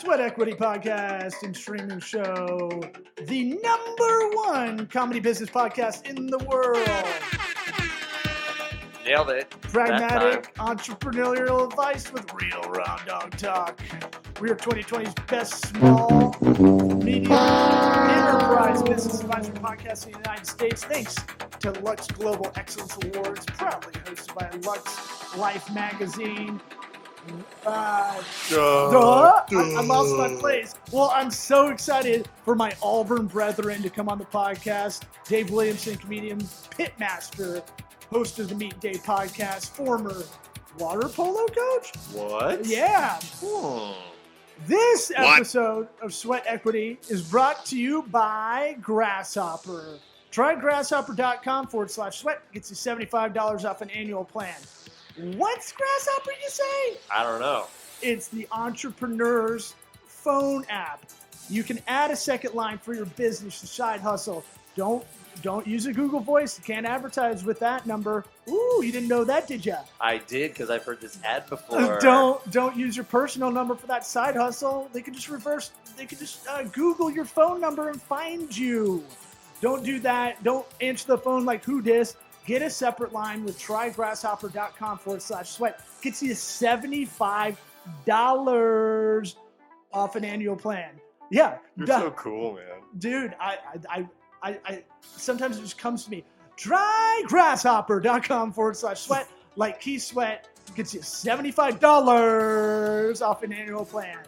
Sweat Equity Podcast and streaming show, the #1 comedy business podcast in the world. Nailed it. Pragmatic entrepreneurial advice with real round dog talk. We are 2020's best small, medium, enterprise business advisory podcast in the United States. Thanks to Lux Global Excellence Awards, proudly hosted by Lux Life Magazine. I lost my place. Well, I'm so excited for my Auburn brethren to come on the podcast. Dave Williamson, comedian, pitmaster, host of the Meet Day podcast, former water polo coach. What? Yeah. This episode of Sweat Equity is brought to you by Grasshopper. Try grasshopper.com/sweat. Gets you $75 off an annual plan. What's Grasshopper, you say? I don't know. It's the entrepreneur's phone app. You can add a second line for your business, the side hustle. Don't use a Google Voice. You can't advertise with that number. Ooh, you didn't know that, did ya? I did, because I've heard this ad before. Don't use your personal number for that side hustle. They can just Google your phone number and find you. Don't do that. Don't answer the phone like who dis. Get a separate line with trygrasshopper.com/sweat. Gets you $75 off an annual plan. Yeah. You're so cool, man. Dude, I sometimes it just comes to me. Trygrasshopper.com/sweat. Like Key Sweat gets you $75 off an annual plan.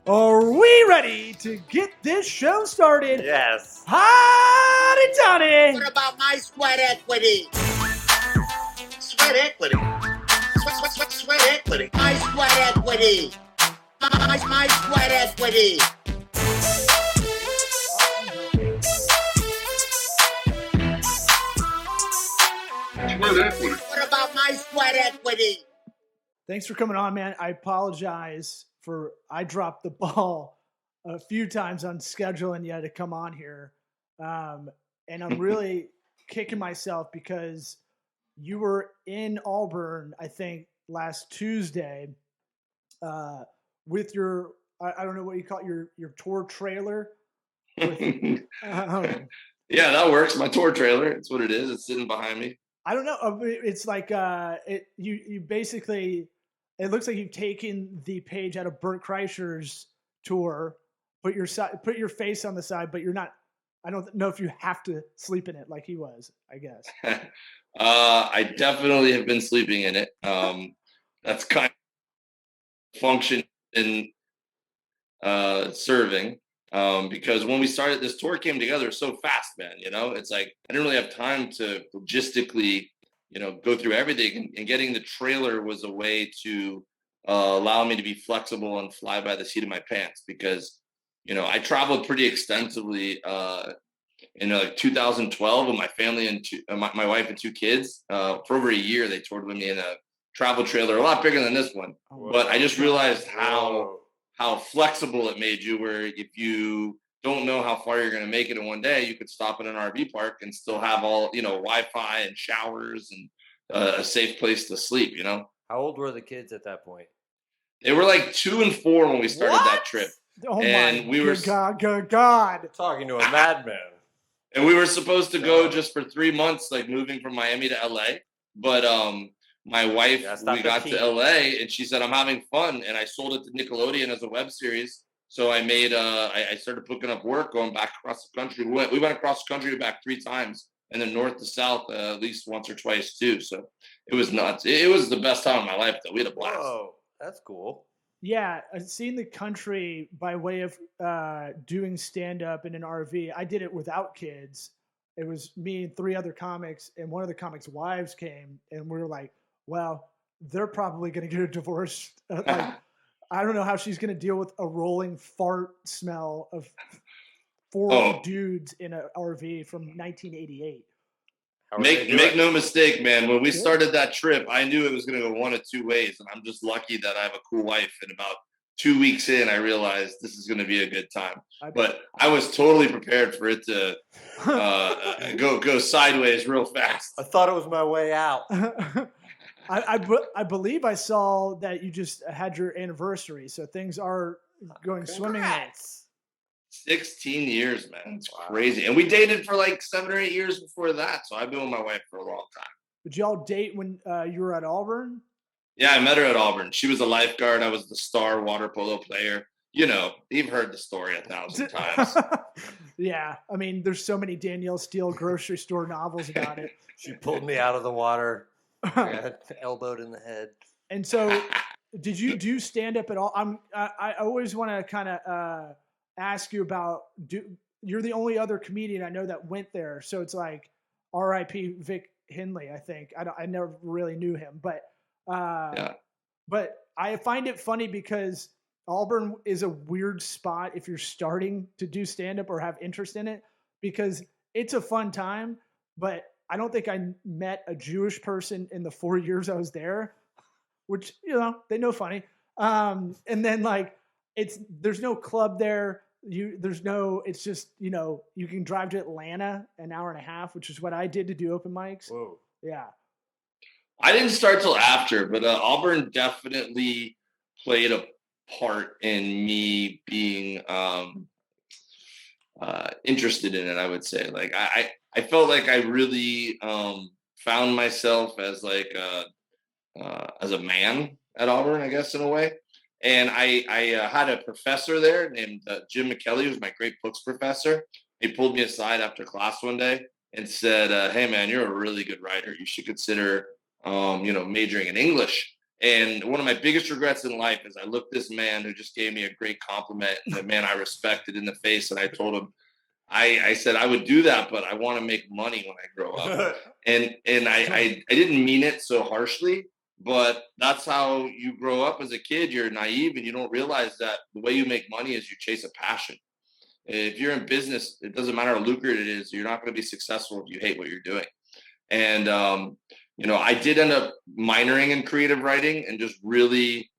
Are we ready to get this show started? Yes. Howdy, Tony. What about my sweat equity? Sweat equity. Sweat equity. My sweat equity. My sweat equity. Sweat equity. What about my sweat equity? Thanks for coming on, man. I apologize I dropped the ball a few times on scheduling you to come on here. And I'm really kicking myself because you were in Auburn, I think, last Tuesday with your, I don't know what you call it, your tour trailer. Yeah, that works. My tour trailer. It's what it is. It's sitting behind me. I don't know. It's like you basically, it looks like you've taken the page out of Bert Kreischer's tour, put your face on the side, but you're not. I don't know if you have to sleep in it like he was, I guess. I definitely have been sleeping in it. That's kind of function in serving. Because when we started, this tour came together so fast, man. You know, it's like I didn't really have time to logistically, go through everything. And getting the trailer was a way to allow me to be flexible and fly by the seat of my pants. Because, I traveled pretty extensively in 2012 with my family and my wife and 2 kids. For over a year, they toured with me in a travel trailer, a lot bigger than this one. Whoa. But I just realized how flexible it made you, where if you don't know how far you're going to make it in one day, you could stop in an RV park and still have all, Wi-Fi and showers and a safe place to sleep, How old were the kids at that point? They were like 2 and 4 when we started that trip. Oh and my God. Talking to a madman. And we were supposed to go just for 3 months, like moving from Miami to LA. But my wife, we got to LA and she said, I'm having fun. And I sold it to Nickelodeon as a web series. So I made, I started booking up work, going back across the country. We went across the country back 3 times, and then north to south at least once or twice too. So it was nuts. It was the best time of my life, though. We had a blast. Whoa, that's cool. Yeah, seeing the country by way of doing stand-up in an RV. I did it without kids. It was me and 3 other comics, and one of the comics' wives came, and we were like, well, they're probably going to get a divorce. I don't know how she's going to deal with a rolling fart smell of 4 dudes in an RV from 1988. Make no mistake, man. When we started that trip, I knew it was going to go one of 2 ways, and I'm just lucky that I have a cool wife. And about 2 weeks in, I realized this is going to be a good time. But I was totally prepared for it to go sideways real fast. I thought it was my way out. I believe I saw that you just had your anniversary, so things are going swimmingly. Congrats. 16 years, man. It's Wow. crazy. And we dated for like 7 or 8 years before that. So I've been with my wife for a long time. Did y'all date when you were at Auburn? Yeah, I met her at Auburn. She was a lifeguard. I was the star water polo player. You know, you've heard the story 1,000 times. Yeah, I mean, there's so many Danielle Steele grocery store novels about it. She pulled me out of the water. I got elbowed in the head. And so, did you do stand up at all? I always want to kind of ask you about. You're the only other comedian I know that went there, so it's like R.I.P. Vic Henley. I think I never really knew him, but Yeah. but I find it funny because Auburn is a weird spot if you're starting to do stand up or have interest in it, because it's a fun time, but I don't think I met a Jewish person in the 4 years I was there, which, you know, they know funny. And then like, there's no club there. It's just, you know, you can drive to Atlanta an hour and a half, which is what I did to do open mics. Whoa. Yeah. I didn't start till after, but Auburn definitely played a part in me being interested in it. I would say, like, I felt like I really found myself as like as a man at Auburn, I guess, in a way. And I had a professor there named Jim McKelly, who was my great books professor. He pulled me aside after class one day and said, "Hey, man, you're a really good writer. You should consider, majoring in English." And one of my biggest regrets in life is I looked this man who just gave me a great compliment, and the man I respected, in the face, and I told him, I said I would do that, but I want to make money when I grow up. and I didn't mean it so harshly, but that's how you grow up as a kid. You're naive and you don't realize that the way you make money is you chase a passion. If you're in business, it doesn't matter how lucrative it is. You're not going to be successful if you hate what you're doing. And, I did end up minoring in creative writing and just really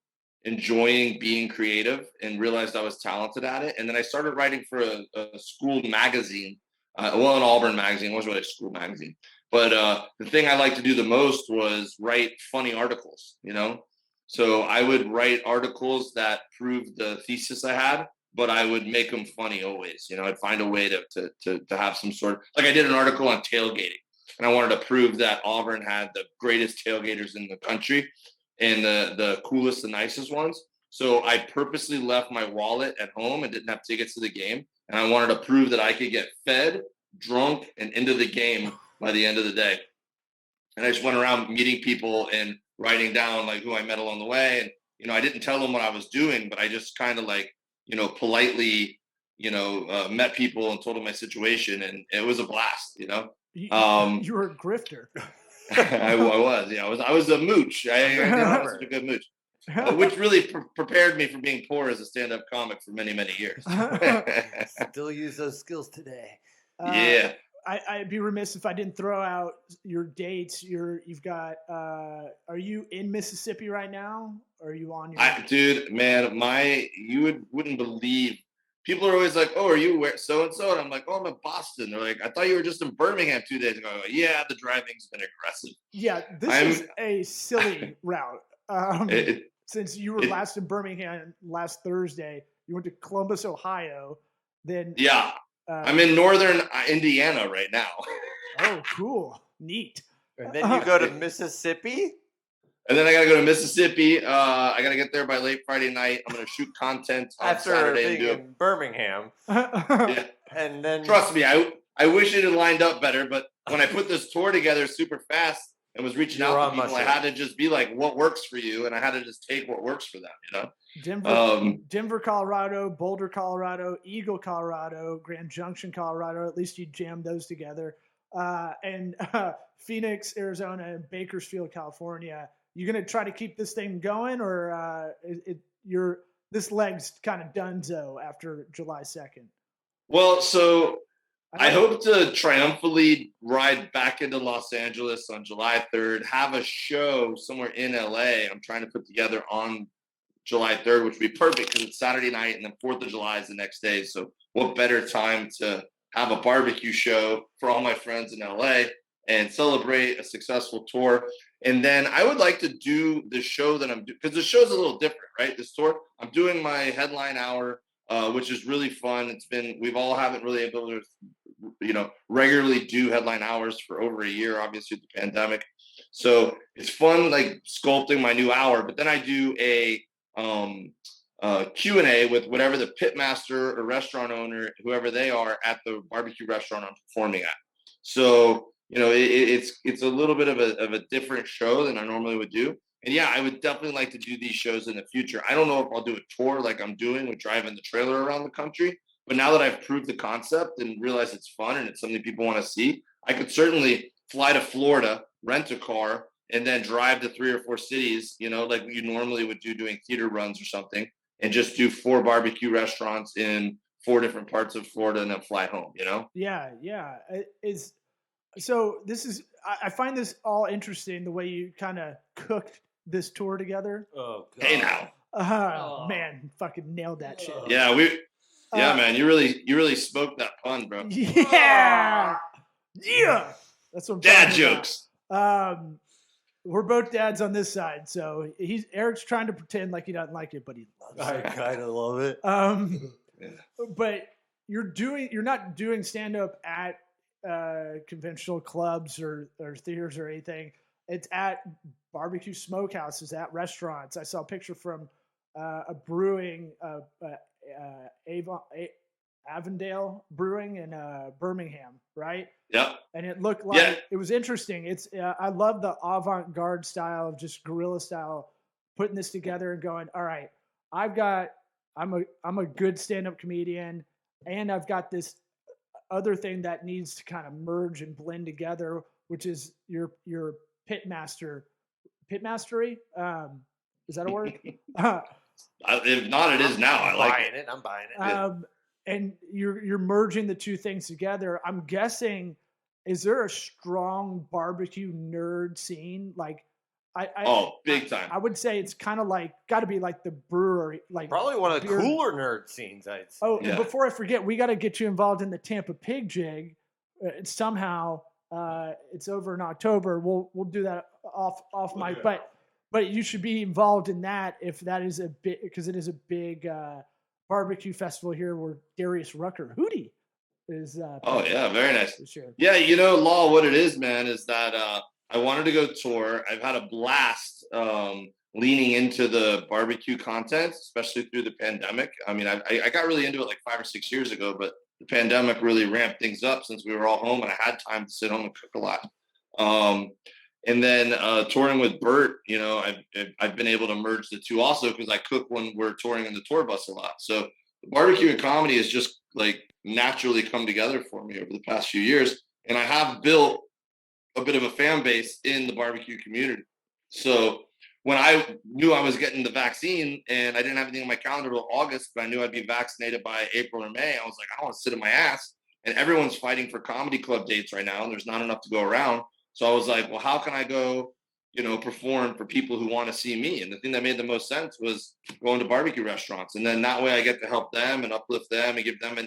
enjoying being creative, and realized I was talented at it. And then I started writing for a school magazine, an Auburn magazine. It wasn't really a school magazine. But the thing I liked to do the most was write funny articles, So I would write articles that proved the thesis I had, but I would make them funny always. I'd find a way to have some sort of, like, I did an article on tailgating, and I wanted to prove that Auburn had the greatest tailgaters in the country and the coolest, the nicest ones. So I purposely left my wallet at home and didn't have tickets to the game. And I wanted to prove that I could get fed, drunk, and into the game by the end of the day. And I just went around meeting people and writing down like who I met along the way. And, I didn't tell them what I was doing, but I just kind of like, politely, met people and told them my situation. And it was a blast, You were a grifter. I was, yeah. I was a mooch. I was such a good mooch, which really prepared me for being poor as a stand-up comic for many, many years. Still use those skills today. Yeah. I'd be remiss if I didn't throw out your dates. You've got. Are you in Mississippi right now? Or are you on your? Dude, man, you wouldn't believe. People are always like, "Oh, are you where so and so?" And I'm like, "Oh, I'm in Boston." They're like, "I thought you were just in Birmingham 2 days ago." I go, "Yeah, the driving's been aggressive." Yeah, this is a silly route. Since you were last in Birmingham last Thursday, you went to Columbus, Ohio. Then yeah, I'm in northern Indiana right now. Oh, cool, neat. And then you go to Mississippi. And then I gotta go to Mississippi. I gotta get there by late Friday night. I'm gonna shoot content on After Saturday being in Birmingham. Yeah. And then Trust me, I wish it had lined up better. But when I put this tour together super fast and was reaching out to people, I had to just be like, "What works for you?" And I had to just take what works for them. Denver, Colorado, Boulder, Colorado, Eagle, Colorado, Grand Junction, Colorado. At least you jammed those together. And Phoenix, Arizona, and Bakersfield, California. You gonna try to keep this thing going, or this leg's kind of donezo after July 2nd? Well, so I hope to triumphantly ride back into Los Angeles on July 3rd, have a show somewhere in LA I'm trying to put together on July 3rd, which would be perfect because it's Saturday night and then 4th of July is the next day. So what better time to have a barbecue show for all my friends in LA and celebrate a successful tour. And then I would like to do the show that I'm doing, because the show's a little different, right? This tour, I'm doing my headline hour, which is really fun. We all haven't really able to, regularly do headline hours for over a year, obviously with the pandemic. So it's fun, like sculpting my new hour. But then I do a Q&A with whatever the pit master or restaurant owner, whoever they are at the barbecue restaurant I'm performing at. So, it's a little bit of a different show than I normally would do. And yeah, I would definitely like to do these shows in the future. I don't know if I'll do a tour like I'm doing with driving the trailer around the country, but now that I've proved the concept and realized it's fun and it's something people want to see, I could certainly fly to Florida, rent a car, and then drive to 3 or 4 cities, like you normally would do doing theater runs or something, and just do 4 barbecue restaurants in 4 different parts of Florida and then fly home, Yeah. So I find this all interesting, the way you kind of cooked this tour together. Oh, God. Hey now. Man, fucking nailed that shit. Yeah, man, you really smoked that pun, bro. Yeah. That's what I'm Dad talking jokes. about. We're both dads on this side, so Eric's trying to pretend like he doesn't like it, but he loves it. I kind of love it. But you're not doing stand up at conventional clubs or theaters or anything. It's at barbecue smokehouses, at restaurants. I saw a picture from a brewing, Avondale Brewing in Birmingham, right? Yeah. And it looked like it was interesting. It's I love the avant-garde style of just guerrilla style, putting this together and going, all right, I'm a good stand-up comedian, and I've got this other thing that needs to kind of merge and blend together, which is your pit mastery. Is that a word? If not, it is now. I like it. I'm buying it. And you're merging the two things together. I'm guessing, is there a strong barbecue nerd scene? Like, big time. I would say it's kind of like got to be like the brewery, like Probably one of the cooler nerd scenes, I'd say. Oh, and before I forget, we got to get you involved in the Tampa Pig Jig. Somehow, it's over in October. We'll do that off mic, but you should be involved in that if that is a bit, because it is a big barbecue festival here where Darius Rucker Hootie is. Very nice. This year. Yeah, Law, what it is, man, is that I wanted to go tour. I've had a blast leaning into the barbecue content, especially through the pandemic. I mean, I got really into it like 5 or 6 years ago, but the pandemic really ramped things up since we were all home and I had time to sit home and cook a lot. And then touring with Bert, I've been able to merge the two also because I cook when we're touring in the tour bus a lot. So the barbecue and comedy has just like naturally come together for me over the past few years. And I have built a bit of a fan base in the barbecue community. So when I knew I was getting the vaccine and I didn't have anything on my calendar till August, but I knew I'd be vaccinated by April or May, I was like, I don't want to sit in my ass. And everyone's fighting for comedy club dates right now, and there's not enough to go around. So I was like, well, how can I go, perform for people who want to see me? And the thing that made the most sense was going to barbecue restaurants. And then that way I get to help them and uplift them and give them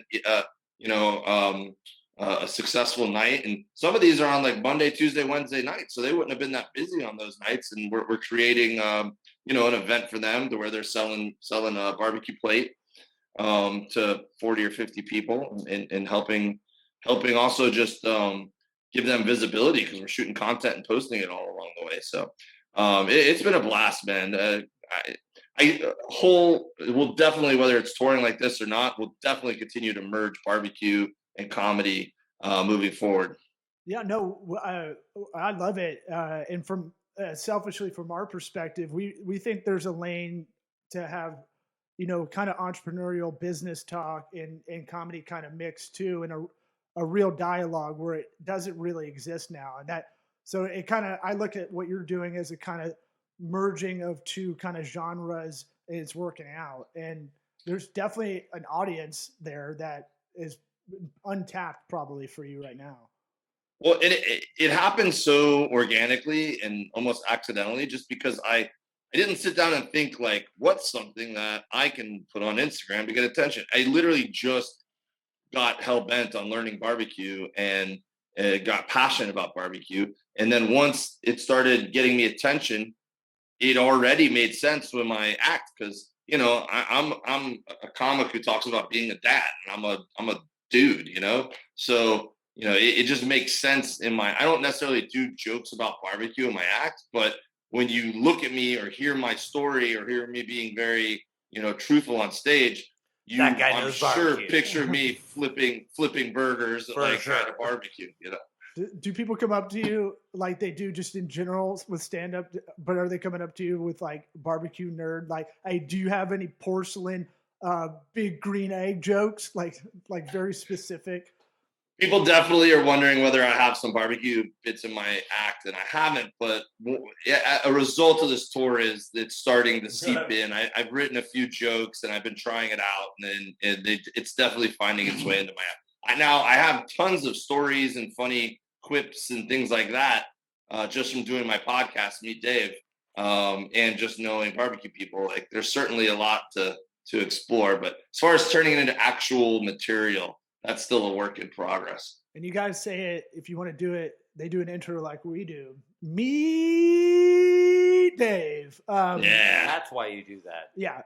a successful night. And some of these are on like Monday, Tuesday, Wednesday nights. So they wouldn't have been that busy on those nights. And we're creating, an event for them to where they're selling a barbecue plate to 40 or 50 people and helping also just give them visibility because we're shooting content and posting it all along the way. So it's been a blast, man. We'll definitely, whether it's touring like this or not, we'll definitely continue to merge barbecue and comedy moving forward. Yeah, no, I love it. And from selfishly from our perspective, we think there's a lane to have, kind of entrepreneurial business talk and comedy kind of mixed too, and a real dialogue where it doesn't really exist now. And so it kind of, I look at what you're doing as a kind of merging of two kind of genres, and it's working out. And there's definitely an audience there that is untapped probably for you right now. Well, it happened so organically and almost accidentally just because I didn't sit down and think like, what's something that I can put on Instagram to get attention? I literally just got hell-bent on learning barbecue and got passionate about barbecue. And then once it started getting me attention, it already made sense with my act because I'm a comic who talks about being a dad, and I'm a dude, so it just makes sense in my. I don't necessarily do jokes about barbecue in my act, but when you look at me or hear my story or hear me being very truthful on stage, That guy I'm knows sure barbecue. picture me flipping burgers For like sure. at a barbecue. Do people come up to you like they do just in general with stand up, but are they coming up to you with like barbecue nerd? Like, hey, do you have any porcelain big green egg jokes? Like very specific. People definitely are wondering whether I have some barbecue bits in my act, and I haven't. But a result of this tour is it's starting to seep in. I've written a few jokes, and I've been trying it out, and it's definitely finding its way into my act. I have tons of stories and funny quips and things like that just from doing my podcast, Meet Dave, and just knowing barbecue people. Like, there's certainly a lot to explore. But as far as turning it into actual material, that's still a work in progress. And you guys say it, if you want to do it, they do an intro like we do. Meet Dave. Yeah. That's why you do that. Yeah.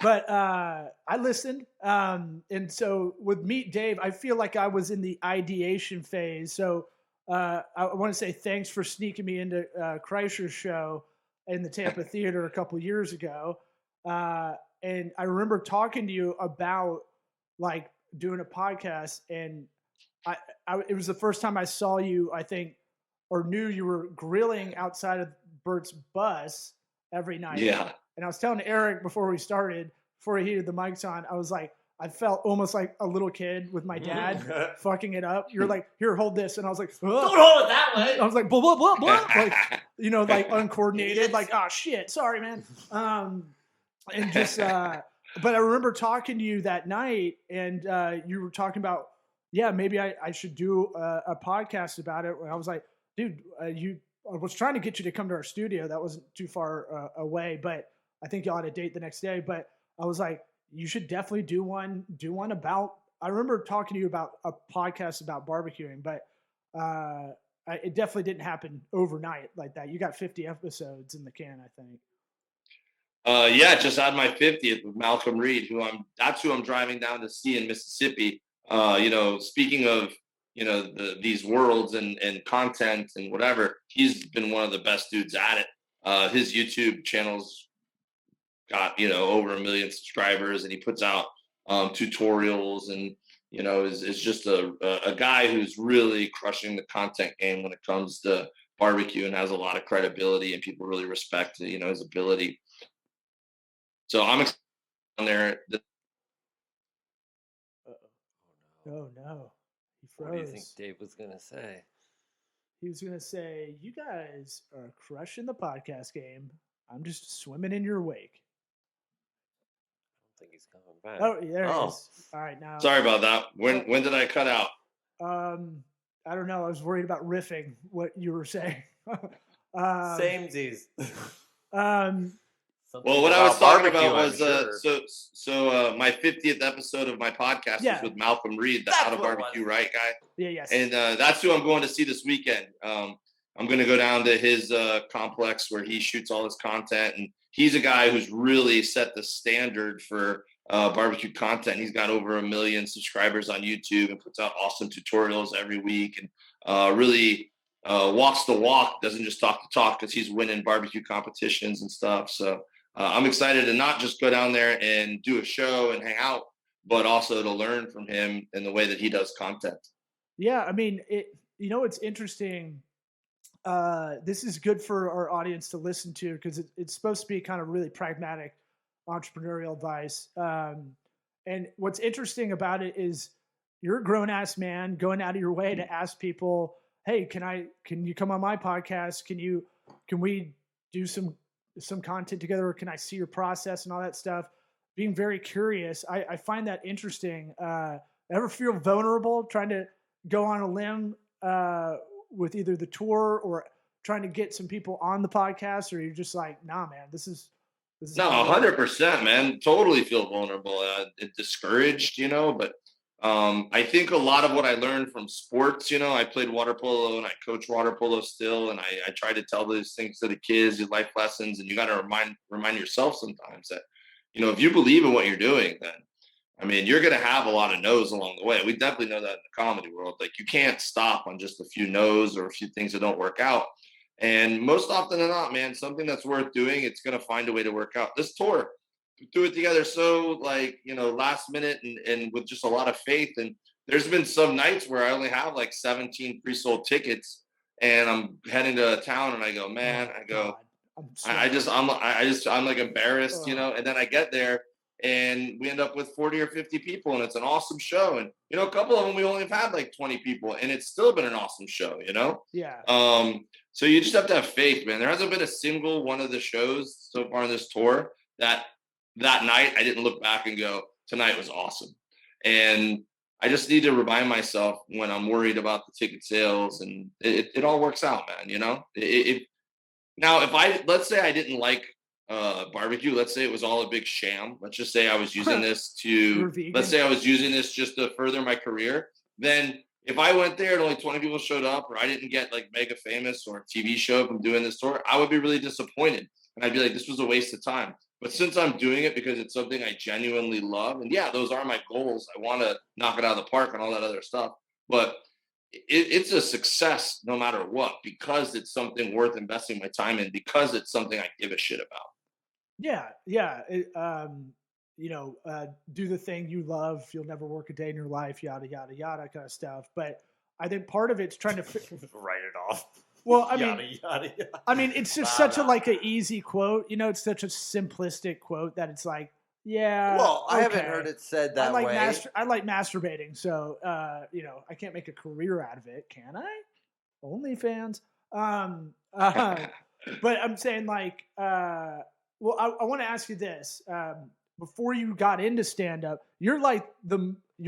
But I listened. And so with Meet Dave, I feel like I was in the ideation phase. So I want to say thanks for sneaking me into Kreischer's show in the Tampa Theater a couple years ago. And I remember talking to you about like doing a podcast, and it was the first time I saw you, I think, or knew you were grilling outside of Bert's bus every night. Yeah. And I was telling Eric before he heated the mics on, I was like, I felt almost like a little kid with my dad fucking it up. You're like, here, hold this. And I was like, ugh. Don't hold it that way. I was like, blah, blah, blah, blah. Like, like uncoordinated, like, oh shit, sorry, man. And just, but I remember talking to you that night, and you were talking about, yeah, maybe I should do a podcast about it. And I was like, dude, I was trying to get you to come to our studio. That wasn't too far away, but I think you ought to date the next day. But I was like, you should definitely do one about. I remember talking to you about a podcast about barbecuing, but it definitely didn't happen overnight like that. You got 50 episodes in the can, I think. Just had my 50th with Malcolm Reed, that's who I'm driving down to see in Mississippi. Speaking of, these worlds and content and whatever, he's been one of the best dudes at it. His YouTube channel's got, over 1 million subscribers, and he puts out tutorials and, is just a guy who's really crushing the content game when it comes to barbecue, and has a lot of credibility, and people really respect, his ability. So I'm excited on there. Oh no, he froze. What do you think Dave was gonna say? He was gonna say, "You guys are crushing the podcast game. I'm just swimming in your wake." I don't think he's coming back. Oh, there it is. All right, now. Sorry about that. When did I cut out? I don't know. I was worried about riffing what you were saying. Samesies. Well, what I was talking about was my 50th episode of my podcast was with Malcolm Reed, the How to Barbecue Right guy. Yeah, yes. And that's who I'm going to see this weekend. I'm going to go down to his complex where he shoots all his content, and he's a guy who's really set the standard for barbecue content. He's got over 1 million subscribers on YouTube and puts out awesome tutorials every week, and really walks the walk, doesn't just talk the talk, because he's winning barbecue competitions and stuff. So I'm excited to not just go down there and do a show and hang out, but also to learn from him in the way that he does content. Yeah, I mean, it's interesting. This is good for our audience to listen to, because it's supposed to be kind of really pragmatic entrepreneurial advice. And what's interesting about it is you're a grown-ass man going out of your way to ask people, hey, can you come on my podcast? Can we do some content together? Or can I see your process and all that stuff? Being very curious. I find that interesting. Ever feel vulnerable trying to go on a limb with either the tour or trying to get some people on the podcast, or you're just like, nah, man, this is no, 100%, man. Totally feel vulnerable, discouraged, but I think a lot of what I learned from sports, I played water polo and I coach water polo still. And I try to tell those things to the kids, these life lessons. And you got to remind yourself sometimes that, if you believe in what you're doing, then, I mean, you're going to have a lot of no's along the way. We definitely know that in the comedy world. Like, you can't stop on just a few no's or a few things that don't work out. And most often than not, man, something that's worth doing, it's going to find a way to work out. This tour, do it together so last minute and with just a lot of faith. And there's been some nights where I only have like 17 pre-sold tickets and I'm heading to a town and I go, man, I'm like embarrassed, and then I get there and we end up with 40 or 50 people and it's an awesome show. And, a couple of them, we only have had like 20 people and it's still been an awesome show, Yeah. So you just have to have faith, man. There hasn't been a single one of the shows so far in this tour that night I didn't look back and go, tonight was awesome. And I just need to remind myself when I'm worried about the ticket sales, and it all works out, man. Now, let's say I didn't like barbecue, let's say it was all a big sham. Let's just say I was using this just to further my career. Then if I went there and only 20 people showed up, or I didn't get like mega famous or a TV show from doing this tour, I would be really disappointed. And I'd be like, this was a waste of time. But since I'm doing it because it's something I genuinely love, and yeah, those are my goals. I want to knock it out of the park and all that other stuff. But it's a success no matter what, because it's something worth investing my time in, because it's something I give a shit about. Yeah. Do the thing you love. You'll never work a day in your life, yada, yada, yada kind of stuff. But I think part of it's trying to write it off. Well, Yada, yada. I mean, it's just such an easy quote. It's such a simplistic quote that it's like, yeah. Well, I haven't okay. heard it said that way. I like masturbating, so I can't make a career out of it, can I? OnlyFans. But I'm saying like, I want to ask you this. Before you got into stand-up, you're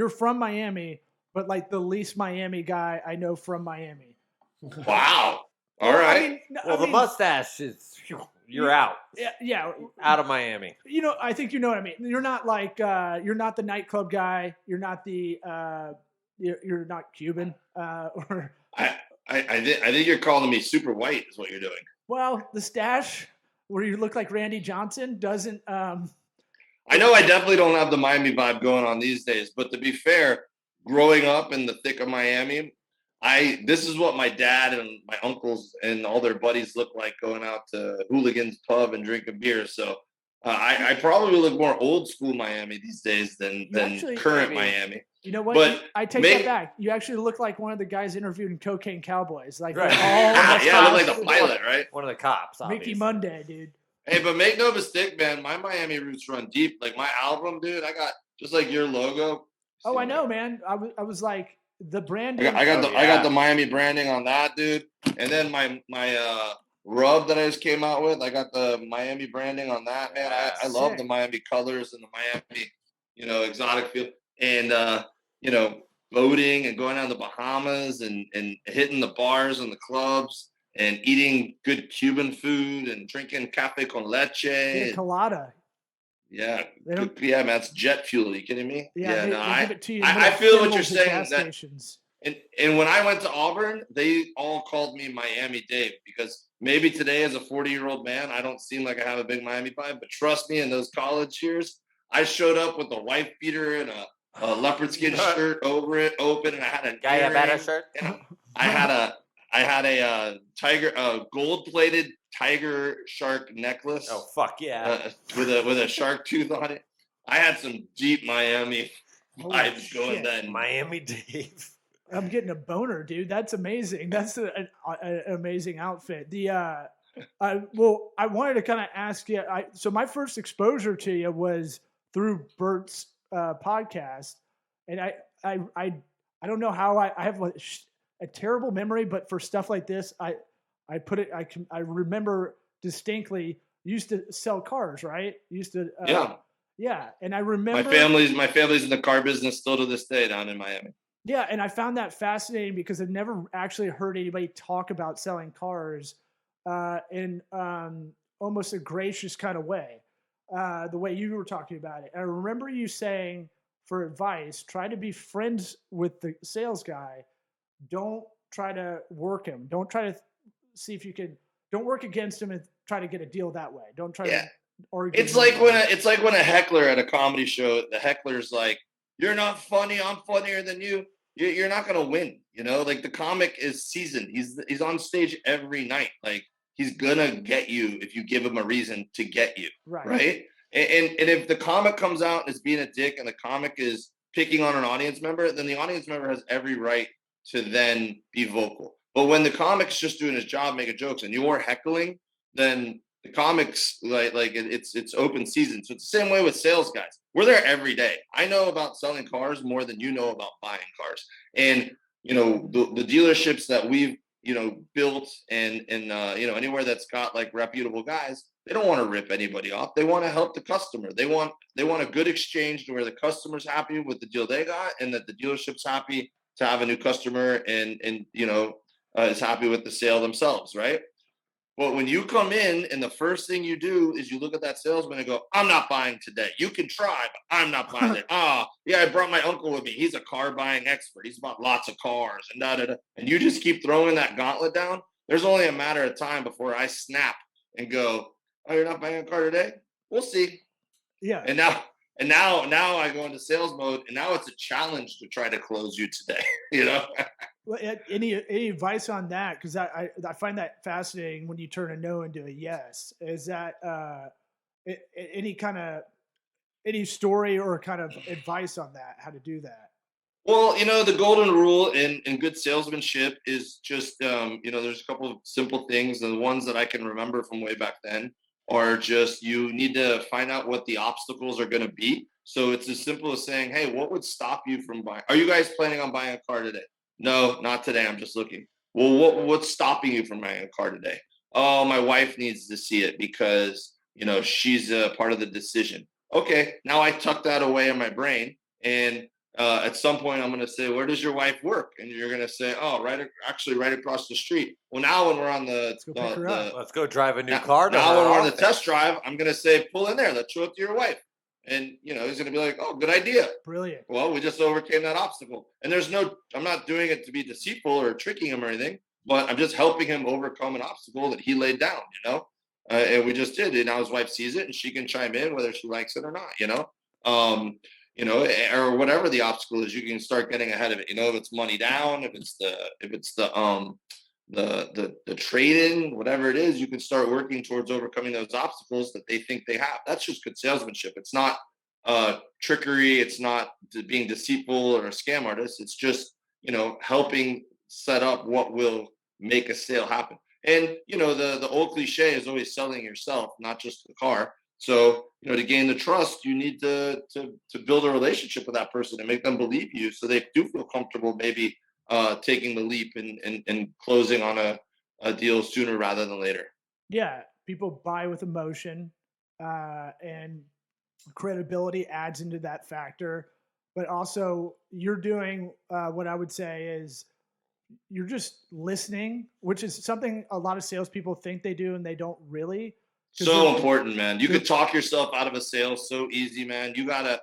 from Miami, but like the least Miami guy I know from Miami. Wow. All right. The mustache is, you're out. Yeah. Out of Miami. I think you know what I mean. You're not like, you're not the nightclub guy. You're not you're not Cuban. Or I think you're calling me super white is what you're doing. Well, the stash where you look like Randy Johnson doesn't. I know I definitely don't have the Miami vibe going on these days, but to be fair, growing up in the thick of Miami, this is what my dad and my uncles and all their buddies look like going out to Hooligans Pub and drinking beer. So I probably look more old school Miami these days than current Miami. You know what? But I take that back. You actually look like one of the guys interviewed in Cocaine Cowboys. Like, right. I look like the pilot, right? One of the cops, obviously. Mickey Monday, dude. Hey, but make no mistake, man, my Miami roots run deep. Like my album, dude, I got just like your logo. Oh, I know, man. I was like the branding. I got the Miami branding on that, dude. And then my rub that I just came out with, I got the Miami branding on that, man. I love the Miami colors and the Miami, exotic feel. And boating and going down the Bahamas and hitting the bars and the clubs and eating good Cuban food and drinking cafe con leche. Pina colada. Yeah. Yeah, man, it's jet fuel. Are you kidding me? Yeah, they give it to you. I feel what you're saying. And when I went to Auburn, they all called me Miami Dave, because maybe today as a 40-year-old man, I don't seem like I have a big Miami vibe, but trust me, in those college years, I showed up with a wife beater and a leopard skin shirt over it, open, and I had a guy have had a shirt. I had a gold-plated tiger shark necklace. Oh fuck yeah! With a shark tooth on it. I had some deep Miami vibes going then. Miami Dave. I'm getting a boner, dude. That's amazing. That's an amazing outfit. I wanted to kind of ask you. So my first exposure to you was through Bert's podcast, and I don't know how I have a terrible memory, but for stuff like this, I remember distinctly. You used to sell cars, right? You used to yeah, and I remember my family's in the car business still to this day down in Miami. Yeah, and I found that fascinating because I've never actually heard anybody talk about selling cars in almost a gracious kind of way, the way you were talking about it. And I remember you saying for advice, try to be friends with the sales guy. Don't try to work him. Don't try to see if you can. Don't work against him and try to get a deal that way. Don't try to argue. It's like when a heckler at a comedy show, the heckler's like, "You're not funny. I'm funnier than you." You're not gonna win. Like the comic is seasoned. He's on stage every night. Like he's gonna get you if you give him a reason to get you. Right. And if the comic comes out and is being a dick, and the comic is picking on an audience member, then the audience member has every right to then be vocal. But when the comic's just doing his job, making jokes, and you're heckling, then the comics it's open season. So it's the same way with sales guys. We're there every day. I know about selling cars more than you know about buying cars. And the dealerships that we've built and anywhere that's got like reputable guys, they don't want to rip anybody off. They want to help the customer. They want a good exchange to where the customer's happy with the deal they got, and that the dealership's happy to have a new customer and is happy with the sale themselves, right? But when you come in and the first thing you do is you look at that salesman and go, "I'm not buying today. You can try, but I'm not buying it." Yeah, I brought my uncle with me. He's a car buying expert. He's bought lots of cars and da-da-da. And you just keep throwing that gauntlet down. There's only a matter of time before I snap and go, "Oh, you're not buying a car today? We'll see." Yeah. And now I go into sales mode, and now it's a challenge to try to close you today. Well, any advice on that? Because I find that fascinating when you turn a no into a yes. Is that any story or kind of advice on that? How to do that? Well, the golden rule in good salesmanship is just there's a couple of simple things. And the ones that I can remember from way back then are just you need to find out what the obstacles are going to be. So it's as simple as saying, "Hey, what would stop you from buying? Are you guys planning on buying a car today?" "No, not today. I'm just looking." "Well, what's stopping you from buying a car today?" "Oh, my wife needs to see it because, she's a part of the decision." Okay, now I tuck that away in my brain. And at some point, I'm going to say, "Where does your wife work?" And you're going to say, "Oh, right across the street." Well, now when we're on let's go drive a new car. Now when we're on the test drive, I'm going to say, "Pull in there. Let's show it to your wife." And, he's going to be like, "Oh, good idea." Brilliant. Well, we just overcame that obstacle. And I'm not doing it to be deceitful or tricking him or anything, but I'm just helping him overcome an obstacle that he laid down, and we just did. And now his wife sees it and she can chime in whether she likes it or not, or whatever the obstacle is, you can start getting ahead of it. If it's money down, if it's the trade-in, whatever it is, you can start working towards overcoming those obstacles that they think they have. That's just good salesmanship. It's not trickery. It's not being deceitful or a scam artist. It's just, helping set up what will make a sale happen. And, the old cliche is always selling yourself, not just the car. So, to gain the trust, you need to build a relationship with that person and make them believe you so they do feel comfortable maybe taking the leap and closing on a deal sooner rather than later. Yeah, people buy with emotion, and credibility adds into that factor. But also, you're doing what I would say is you're just listening, which is something a lot of salespeople think they do and they don't really. So important, man. You could talk yourself out of a sale so easy, man. You gotta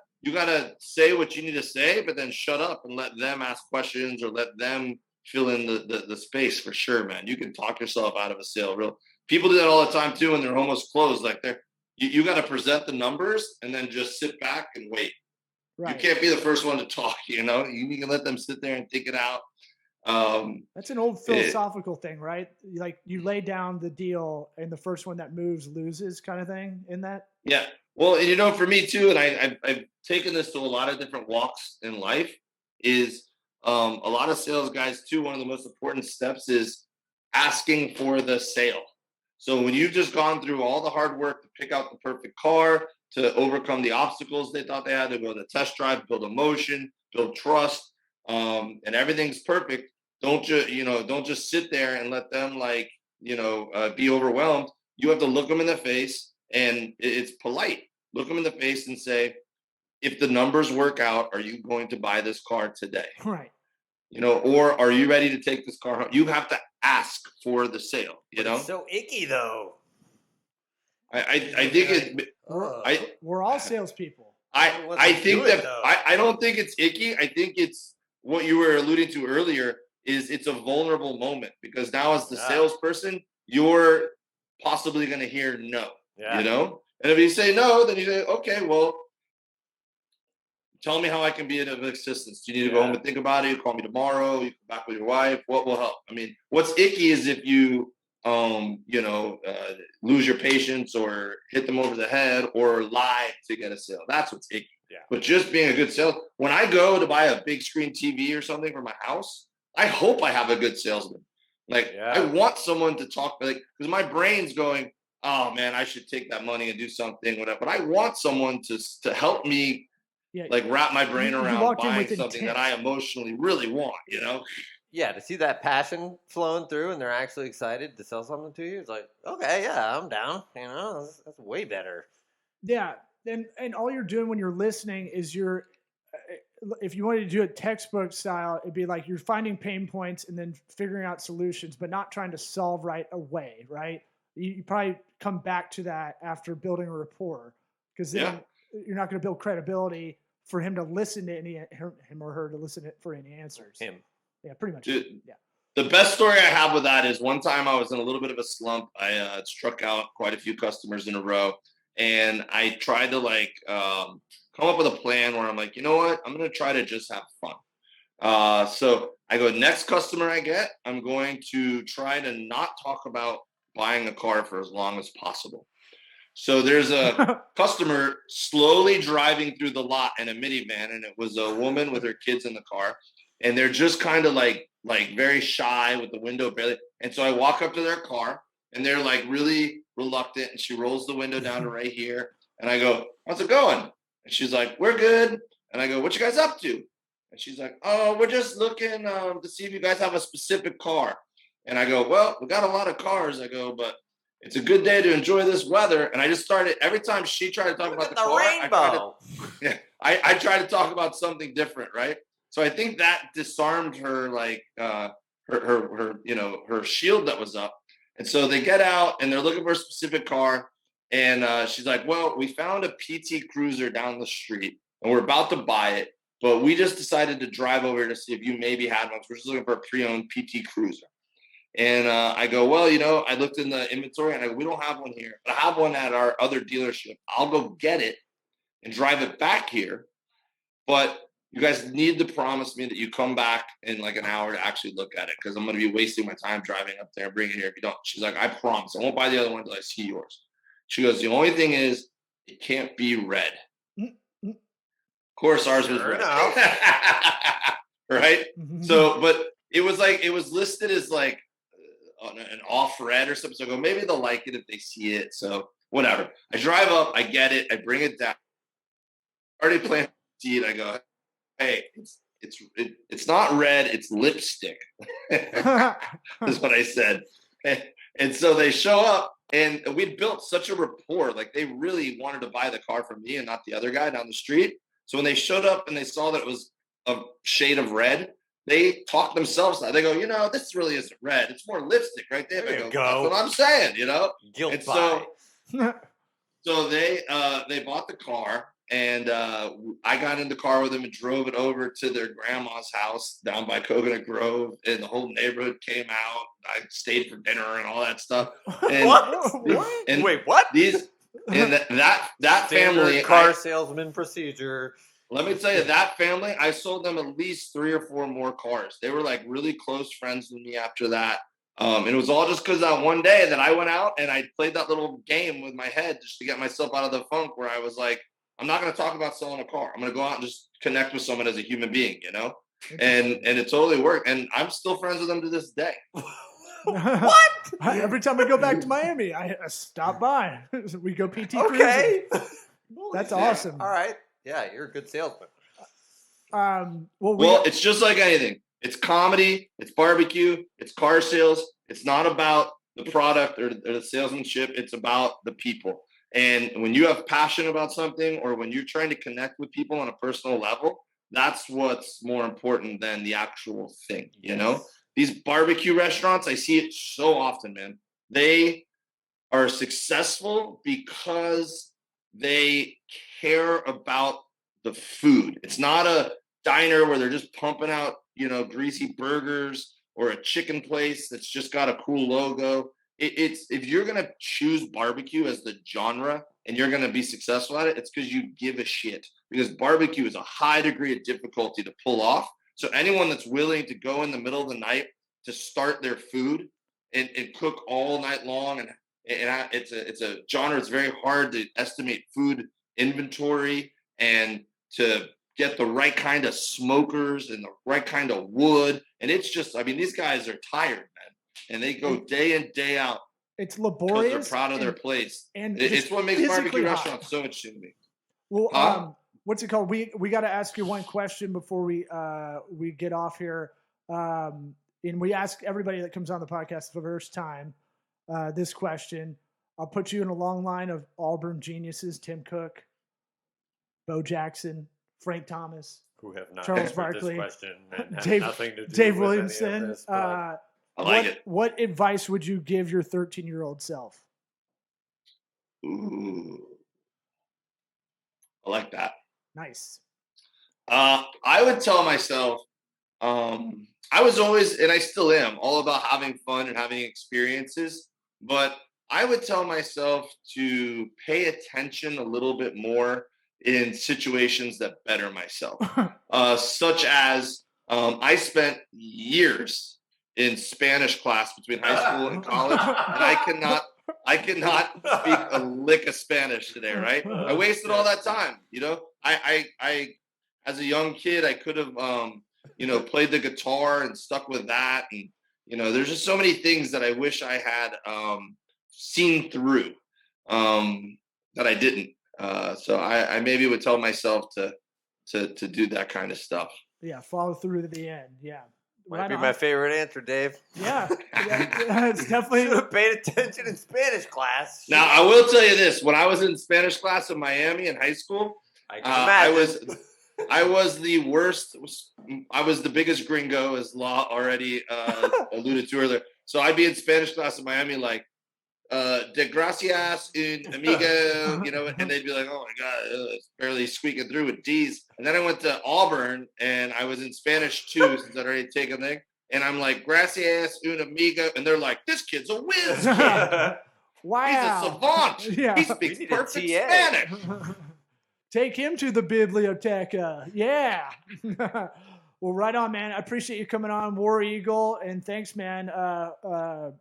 say what you need to say, but then shut up and let them ask questions or let them fill in the space for sure, man. You can talk yourself out of a sale. Real people do that all the time too, when they're almost closed. Like you got to present the numbers and then just sit back and wait. Right. You can't be the first one to talk. You can let them sit there and think it out. That's an old philosophical thing, right? Like you lay down the deal and the first one that moves loses kind of thing in that. Yeah. Well, and for me too, and I've taken this to a lot of different walks in life, is a lot of sales guys too, one of the most important steps is asking for the sale. So when you've just gone through all the hard work to pick out the perfect car, to overcome the obstacles they thought they had, to go to the test drive, build emotion, build trust, and everything's perfect. Don't just sit there and let them be overwhelmed. You have to look them in the face, and it's polite. Look them in the face and say, "If the numbers work out, are you going to buy this car today?" Right. Or are you ready to take this car home? You have to ask for the sale. It's so icky though. I think it. We're all salespeople. I think that I don't think it's icky. I think it's what you were alluding to earlier is it's a vulnerable moment because now as the salesperson, you're possibly going to hear no, you know? And if you say no, then you say, okay, well, tell me how I can be of assistance. Do you need to go home and think about it? You call me tomorrow. You come back with your wife. What will help? I mean, what's icky is if you, lose your patience or hit them over the head or lie to get a sale. That's what's icky. Yeah. But just being a good sales. When I go to buy a big screen TV or something for my house, I hope I have a good salesman. I want someone to talk because my brain's going, oh man, I should take that money and do something, whatever. But I want someone to help me wrap my brain around buying something that I emotionally really want, you know? Yeah, to see that passion flowing through and they're actually excited to sell something to you, it's like, okay, yeah, I'm down. You know, that's way better. Yeah, and all you're doing when you're listening is if you wanted to do it textbook style, it'd be like you're finding pain points and then figuring out solutions, but not trying to solve right away, right? You probably come back to that after building a rapport because then you're not going to build credibility for him to listen to him or her to listen for any answers. Him. Yeah, pretty much. Dude, the best story I have with that is one time I was in a little bit of a slump. I struck out quite a few customers in a row. And I tried to come up with a plan where I'm like, you know what? I'm going to try to just have fun. So I go, next customer I get, I'm going to try to not talk about buying a car for as long as possible. So there's a customer slowly driving through the lot in a minivan, and it was a woman with her kids in the car. And they're just kind of like very shy with the window barely. And so I walk up to their car and they're like really reluctant. And she rolls the window down to right here. And I go, how's it going? And she's like, we're good. And I go, what you guys up to? And she's like, oh, we're just looking to see if you guys have a specific car. And I go, well, we got a lot of cars. I go, but it's a good day to enjoy this weather. And I just started, every time she tried to talk about the car, I tried to talk about something different, right? So I think that disarmed her, her shield that was up. And so they get out and they're looking for a specific car. And she's like, well, we found a PT Cruiser down the street and we're about to buy it. But we just decided to drive over to see if you maybe had one. So we're just looking for a pre-owned PT Cruiser. And I go, well, I looked in the inventory and I go, we don't have one here, but I have one at our other dealership. I'll go get it and drive it back here. But you guys need to promise me that you come back in like an hour to actually look at it because I'm going to be wasting my time driving up there and bringing it here if you don't. She's like, I promise. I won't buy the other one until I see yours. She goes, the only thing is it can't be red. Of course, ours was red. Right? So, but it was listed as like an off red or something. So I go, maybe they'll like it if they see it. So whatever. I drive up, I get it, I bring it down. Already planted to see it. I go, hey, it's not red, it's lipstick. Is what I said. And so they show up and we'd built such a rapport. Like they really wanted to buy the car from me and not the other guy down the street. So when they showed up and they saw that it was a shade of red, they talked themselves out. They go, this really isn't red. It's more lipstick right there. There I you go. That's what I'm saying, Guilt and buy. So they bought the car. And I got in the car with them and drove it over to their grandma's house down by Coconut Grove, and the whole neighborhood came out. I stayed for dinner and all that stuff. And, what? And wait, what? That family car salesman procedure. Let me tell you, that family, I sold them at least 3 or 4 more cars. They were like really close friends with me after that. And it was all just because that one day that I went out and I played that little game with my head just to get myself out of the funk where I was like, I'm not going to talk about selling a car. I'm going to go out and just connect with someone as a human being, and it totally worked. And I'm still friends with them to this day. What? Every time we go back to Miami, I stop by. We go PT Okay. That's awesome. All right. Yeah, you're a good salesman. Well, it's just like anything. It's comedy. It's barbecue. It's car sales. It's not about the product or the salesmanship. It's about the people. And when you have passion about something or when you're trying to connect with people on a personal level, that's what's more important than the actual thing, These barbecue restaurants, I see it so often, man. They are successful because they care about the food. It's not a diner where they're just pumping out, greasy burgers, or a chicken place that's just got a cool logo. It's if you're gonna choose barbecue as the genre and you're gonna be successful at it, it's because you give a shit. Because barbecue is a high degree of difficulty to pull off. So anyone that's willing to go in the middle of the night to start their food and cook all night long, and it's a genre. It's very hard to estimate food inventory and to get the right kind of smokers and the right kind of wood. And it's just, these guys are tired, man. And they go day in, day out. It's laborious. They're proud of their place. And it's what makes barbecue restaurants so interesting to me. Well, what's it called? We got to ask you one question before we get off here. And we ask everybody that comes on the podcast for the first time this question. I'll put you in a long line of Auburn geniuses: Tim Cook, Bo Jackson, Frank Thomas, who have not Charles answered Barkley, this question and have Dave, nothing to do Dave with Williamson. any of this, but I like it. What advice would you give your 13-year-old self? Ooh, I like that. Nice. I would tell myself, I was always, and I still am, all about having fun and having experiences. But I would tell myself to pay attention a little bit more in situations that better myself, such as I spent years in Spanish class between high school and college, and I cannot speak a lick of Spanish today, right? I wasted all that time, I as a young kid, I could have, played the guitar and stuck with that. And, there's just so many things that I wish I had seen through that I didn't. So I maybe would tell myself to do that kind of stuff. Yeah, follow through to the end. Yeah. Might be my favorite answer, Dave. Yeah, it's definitely. Should have paid attention in Spanish class. Now, I will tell you this. When I was in Spanish class in Miami in high school, I was the worst. I was the biggest gringo, as Law already alluded to earlier. So I'd be in Spanish class in Miami like, de gracias un amigo, and they'd be like, oh my God, it's barely squeaking through with D's. And then I went to Auburn and I was in Spanish too, since I'd already taken a thing. And I'm like, gracias un amigo. And they're like, this kid's a whiz kid. Wow. He's a savant. Yeah. He speaks perfect Spanish. Take him to the biblioteca. Yeah. Well, right on, man. I appreciate you coming on, War Eagle, and thanks, man. I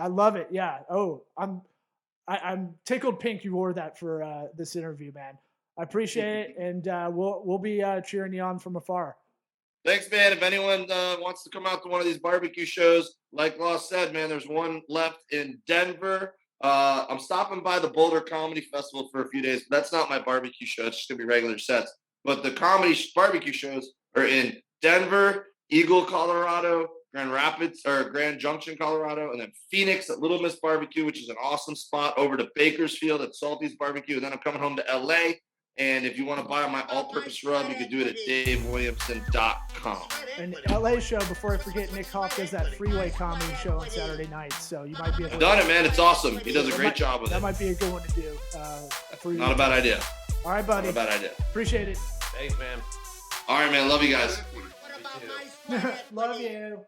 love it. Yeah. Oh, I'm tickled pink you wore that for this interview, man. I appreciate it, and we'll be cheering you on from afar. Thanks, man. If anyone wants to come out to one of these barbecue shows, like Law said, man, there's one left in Denver. I'm stopping by the Boulder Comedy Festival for a few days, but that's not my barbecue show. It's just going to be regular sets. But the comedy barbecue shows are in Denver, Eagle, Colorado, Grand Junction, Colorado, and then Phoenix at Little Miss Barbecue, which is an awesome spot, over to Bakersfield at Salty's Barbecue. And then I'm coming home to LA. And if you want to buy my all-purpose rub, you can do it at davewilliamson.com. And LA show, before I forget, Nick Hoff does that freeway comedy show on Saturday nights. So you might be able to. I've done it, man. It's awesome. He does a great job with it. That might be a good one to do. For you. Not a bad idea. All right, buddy. Not a bad idea. Appreciate it. Thanks, man. All right, man. Love you guys. Love you.